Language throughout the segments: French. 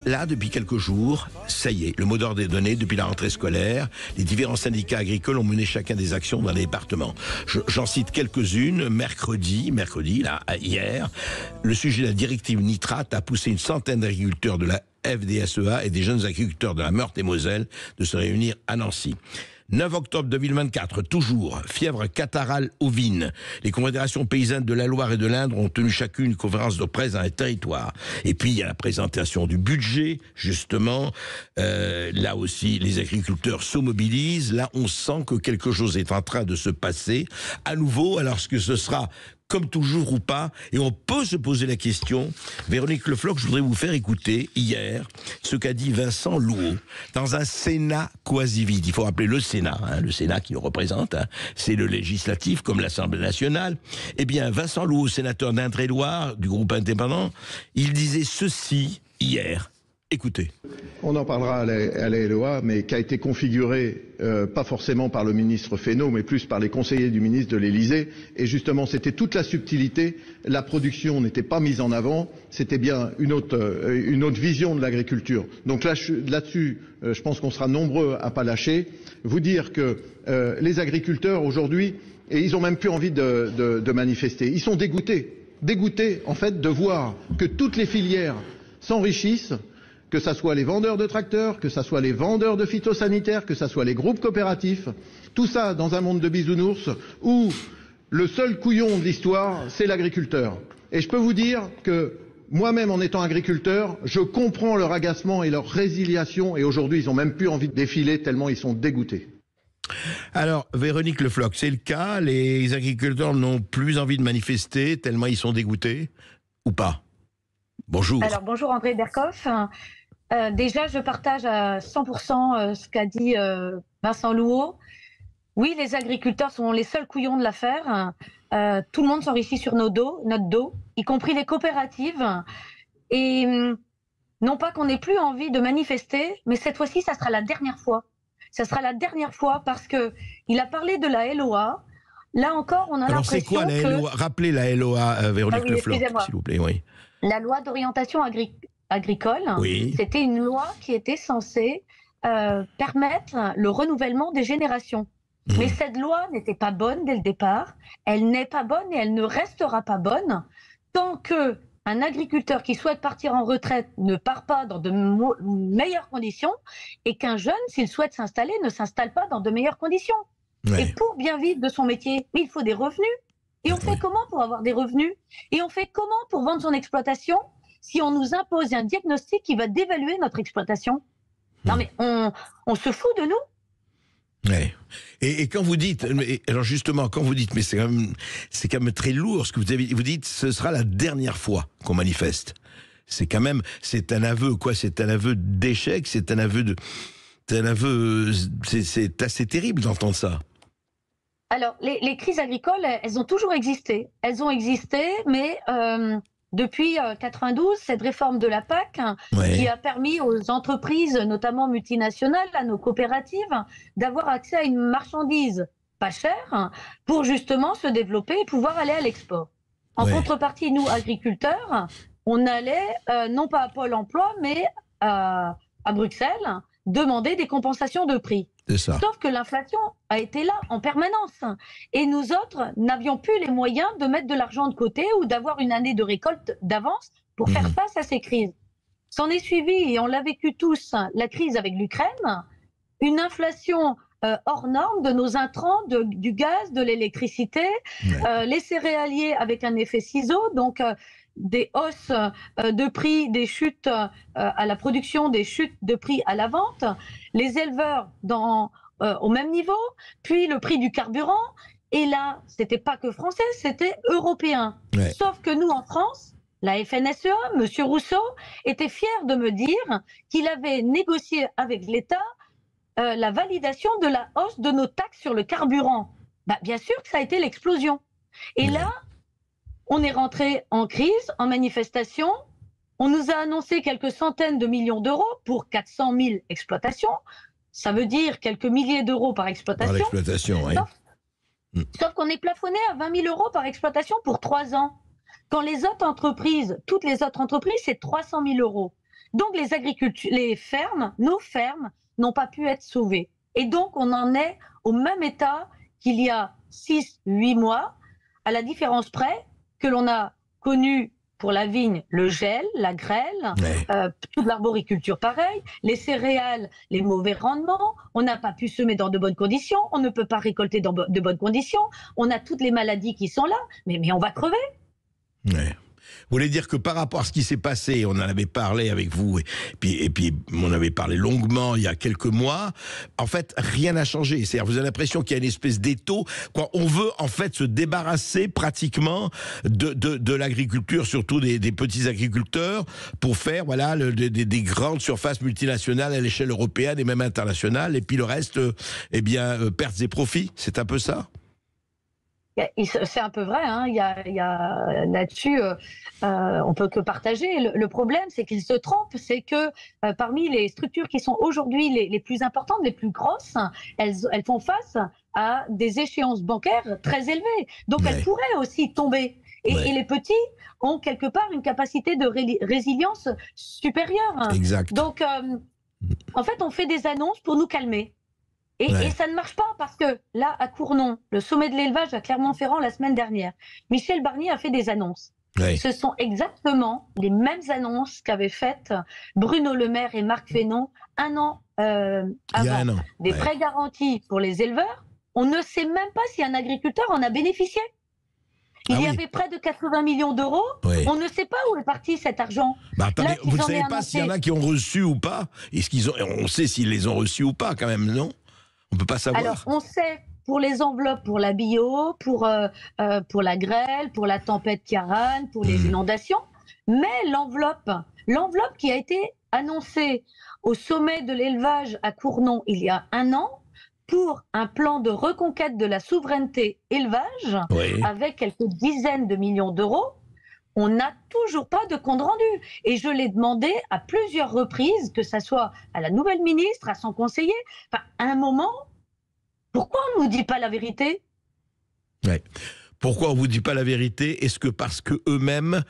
Là, depuis quelques jours, ça y est, le mot d'ordre est donné depuis la rentrée scolaire. Les différents syndicats agricoles ont mené chacun des actions dans les départements. J'en cite quelques-unes. Mercredi, là, hier, le sujet de la directive nitrate a poussé une centaine d'agriculteurs de la FDSEA et des jeunes agriculteurs de la Meurthe-et-Moselle de se réunir à Nancy. 9 octobre 2024, toujours, fièvre catarrhale ovine. Les confédérations paysannes de la Loire et de l'Indre ont tenu chacune une conférence de presse dans les territoires. Et puis, il y a la présentation du budget, justement. Là aussi, les agriculteurs se mobilisent. Là, on sent que quelque chose est en train de se passer. À nouveau, alors ce que ce sera comme toujours ou pas, et on peut se poser la question. Véronique Le Floch, je voudrais vous faire écouter hier ce qu'a dit Vincent Louault dans un Sénat quasi vide. Il faut rappeler le Sénat, le Sénat qui le représente, c'est le législatif comme l'Assemblée nationale. Eh bien, Vincent Louault, sénateur d'Indre-et-Loire du groupe indépendant, il disait ceci hier. Écoutez. On en parlera à la LOA, mais qui a été configuré pas forcément par le ministre Fesneau, mais plus par les conseillers du ministre de l'Élysée. Et justement, c'était toute la subtilité. La production n'était pas mise en avant. C'était bien une autre vision de l'agriculture. Donc là-dessus, je pense qu'on sera nombreux à pas lâcher. Vous dire que les agriculteurs aujourd'hui, et ils ont même plus envie de manifester. Ils sont dégoûtés en fait de voir que toutes les filières s'enrichissent. Que ça soit les vendeurs de tracteurs, que ça soit les vendeurs de phytosanitaires, que ça soit les groupes coopératifs, tout ça dans un monde de bisounours où le seul couillon de l'histoire, c'est l'agriculteur. Et je peux vous dire que moi-même, en étant agriculteur, je comprends leur agacement et leur résiliation, et aujourd'hui, ils n'ont même plus envie de défiler tellement ils sont dégoûtés. Alors, Véronique Le Floch, c'est le cas, les agriculteurs n'ont plus envie de manifester tellement ils sont dégoûtés, ou pas? Bonjour. Alors, bonjour André Berkoff. Déjà, je partage à 100% ce qu'a dit Vincent Louault. Oui, les agriculteurs sont les seuls couillons de l'affaire. Tout le monde s'enrichit sur notre dos, y compris les coopératives. Et non pas qu'on n'ait plus envie de manifester, mais cette fois-ci, ça sera la dernière fois. Ça sera la dernière fois parce qu'il a parlé de la LOA. Là encore, on a l'impression que... Alors, c'est quoi la LOA? Rappelez la LOA, Véronique Le Floch, s'il vous plaît, oui. La loi d'orientation agricole, oui. C'était une loi qui était censée permettre le renouvellement des générations. Mais cette loi n'était pas bonne dès le départ. Elle n'est pas bonne et elle ne restera pas bonne tant qu'un agriculteur qui souhaite partir en retraite ne part pas dans de meilleures conditions et qu'un jeune, s'il souhaite s'installer, ne s'installe pas dans de meilleures conditions. Oui. Et pour bien vivre de son métier, il faut des revenus. Et on fait comment pour avoir des revenus? Et on fait comment pour vendre son exploitation si on nous impose un diagnostic qui va dévaluer notre exploitation? Non mais on se fout de nous. Ouais. Et quand vous dites, alors justement, quand vous dites, mais c'est quand même très lourd ce que vous dites, ce sera la dernière fois qu'on manifeste. C'est quand même, c'est un aveu, quoi, c'est un aveu d'échec, c'est assez terrible d'entendre ça. Alors, les crises agricoles, elles ont toujours existé. Elles ont existé, mais depuis 92, cette réforme de la PAC qui a permis aux entreprises, notamment multinationales, à nos coopératives, d'avoir accès à une marchandise pas chère pour justement se développer et pouvoir aller à l'export. En contrepartie, nous, agriculteurs, on allait, non pas à Pôle emploi, mais à Bruxelles, demander des compensations de prix. Sauf que l'inflation a été là en permanence. Et nous autres n'avions plus les moyens de mettre de l'argent de côté ou d'avoir une année de récolte d'avance pour faire face à ces crises. S'en est suivi, et on l'a vécu tous, la crise avec l'Ukraine, une inflation hors norme de nos intrants, du gaz, de l'électricité, les céréaliers avec un effet ciseau, donc des hausses de prix, des chutes à la production, des chutes de prix à la vente, les éleveurs au même niveau, puis le prix du carburant, et là, c'était pas que français, c'était européen. Sauf que nous, en France, la FNSEA, M. Rousseau, était fier de me dire qu'il avait négocié avec l'État la validation de la hausse de nos taxes sur le carburant. Bah, bien sûr que ça a été l'explosion. Et là, on est rentré en crise, en manifestation. On nous a annoncé quelques centaines de millions d'euros pour 400 000 exploitations. Ça veut dire quelques milliers d'euros par exploitation. Par l'exploitation, oui. Sauf qu'on est plafonné à 20 000 euros par exploitation pour 3 ans. Quand les autres entreprises, toutes les autres entreprises, c'est 300 000 euros. Donc les fermes, nos fermes, n'ont pas pu être sauvées. Et donc on en est au même état qu'il y a 6-8 mois, à la différence près que l'on a connu pour la vigne le gel, la grêle, toute l'arboriculture pareil, les céréales, les mauvais rendements, on n'a pas pu semer dans de bonnes conditions, on ne peut pas récolter dans de bonnes conditions, on a toutes les maladies qui sont là, mais on va crever. Ouais. Vous voulez dire que par rapport à ce qui s'est passé, on en avait parlé avec vous, et puis on avait parlé longuement il y a quelques mois, en fait, rien n'a changé. C'est-à-dire, vous avez l'impression qu'il y a une espèce d'étau, quoi. On veut, en fait, se débarrasser pratiquement de l'agriculture, surtout des petits agriculteurs, pour faire, voilà, des grandes surfaces multinationales à l'échelle européenne et même internationale, et puis le reste, pertes et profits. C'est un peu ça? C'est un peu vrai, hein. Il y a là-dessus, on peut que partager. Le problème, c'est qu'ils se trompent, c'est que parmi les structures qui sont aujourd'hui les plus importantes, les plus grosses, elles font face à des échéances bancaires très élevées. Donc elles pourraient aussi tomber. Et les petits ont quelque part une capacité de résilience supérieure. Exact. Donc, en fait, on fait des annonces pour nous calmer. Et ça ne marche pas parce que là, à Cournon, le sommet de l'élevage à Clermont-Ferrand la semaine dernière, Michel Barnier a fait des annonces. Ce sont exactement les mêmes annonces qu'avaient faites Bruno Le Maire et Marc Fesneau un an avant. Des prêts garantis pour les éleveurs. On ne sait même pas si un agriculteur en a bénéficié. Il y avait près de 80 millions d'euros. On ne sait pas où est parti cet argent. Bah attendez, vous ne savez pas s'il y en a qui ont reçu ou pas? On sait s'ils les ont reçus ou pas quand même, non? On ne peut pas savoir. Alors, on sait pour les enveloppes, pour la bio, pour la grêle, pour la tempête Ciarán, pour les inondations. Mais l'enveloppe qui a été annoncée au sommet de l'élevage à Cournon il y a un an, pour un plan de reconquête de la souveraineté élevage, avec quelques dizaines de millions d'euros, on n'a toujours pas de compte rendu. Et je l'ai demandé à plusieurs reprises, que ce soit à la nouvelle ministre, à son conseiller. Enfin, à un moment, pourquoi on ne nous dit pas la vérité? Pourquoi on ne vous dit pas la vérité? Est-ce que parce qu'eux-mêmes,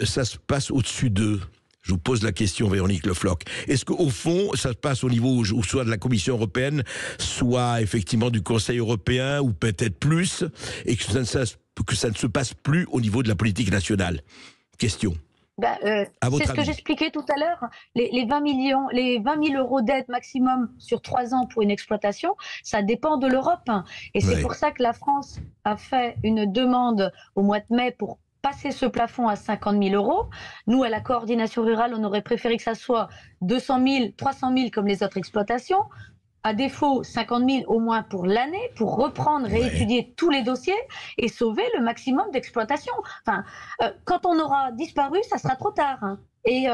ça se passe au-dessus d'eux? Je vous pose la question, Véronique Le Floch. Est-ce qu'au fond, ça se passe au niveau soit de la Commission européenne, soit effectivement du Conseil européen, ou peut-être plus, et que ça ne se passe plus au niveau de la politique nationale? Question. C'est ce que j'expliquais tout à l'heure. Les 20 000 euros d'aide maximum sur 3 ans pour une exploitation, ça dépend de l'Europe. Et c'est pour ça que la France a fait une demande au mois de mai pour passer ce plafond à 50 000 euros. Nous, à la coordination rurale, on aurait préféré que ça soit 200 000, 300 000 comme les autres exploitations. À défaut, 50 000 au moins pour l'année, pour reprendre, réétudier tous les dossiers et sauver le maximum d'exploitations. Enfin, quand on aura disparu, ça sera trop tard. Hein. Et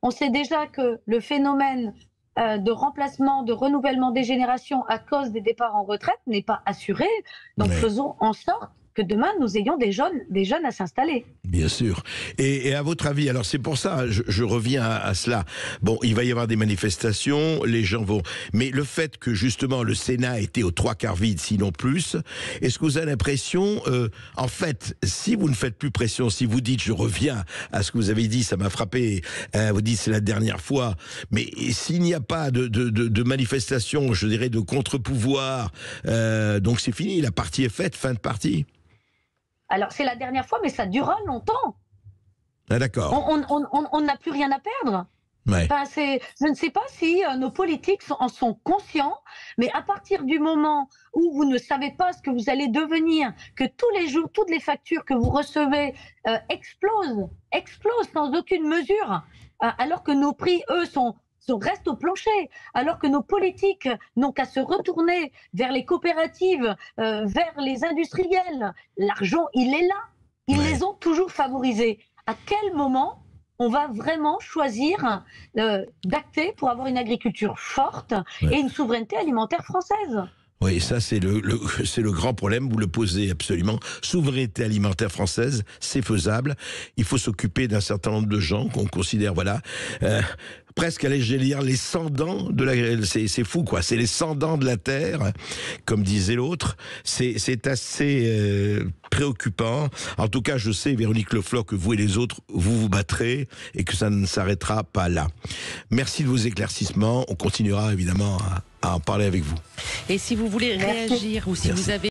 on sait déjà que le phénomène de remplacement, de renouvellement des générations à cause des départs en retraite n'est pas assuré. Donc faisons en sorte que demain, nous ayons des jeunes à s'installer. Bien sûr. Et à votre avis, alors c'est pour ça, je reviens à cela. Bon, il va y avoir des manifestations, les gens vont... Mais le fait que justement le Sénat était aux 3/4 vide, sinon plus, est-ce que vous avez l'impression, en fait, si vous ne faites plus pression, si vous dites, je reviens à ce que vous avez dit, ça m'a frappé, vous dites c'est la dernière fois, mais s'il n'y a pas de manifestation, je dirais de contre-pouvoir, donc c'est fini, la partie est faite, fin de partie? Alors, c'est la dernière fois, mais ça durera longtemps. Ah, d'accord. On n'a plus rien à perdre. Enfin, je ne sais pas si nos politiques en sont conscients, mais à partir du moment où vous ne savez pas ce que vous allez devenir, que tous les jours, toutes les factures que vous recevez explosent sans aucune mesure, alors que nos prix, eux, restent au plancher, alors que nos politiques n'ont qu'à se retourner vers les coopératives, vers les industriels. L'argent, il est là. Ils les ont toujours favorisés. À quel moment on va vraiment choisir d'acter pour avoir une agriculture forte et une souveraineté alimentaire française? Oui, ça c'est c'est le grand problème, vous le posez absolument. Souveraineté alimentaire française, c'est faisable. Il faut s'occuper d'un certain nombre de gens qu'on considère, voilà, presque, j'allais dire, les sans-dents de la... C'est fou, quoi. C'est les sans-dents de la terre, comme disait l'autre. C'est assez préoccupant. En tout cas, je sais, Véronique Le Floch, que vous et les autres, vous vous battrez et que ça ne s'arrêtera pas là. Merci de vos éclaircissements. On continuera évidemment à en parler avec vous. Et si vous voulez réagir ou si vous avez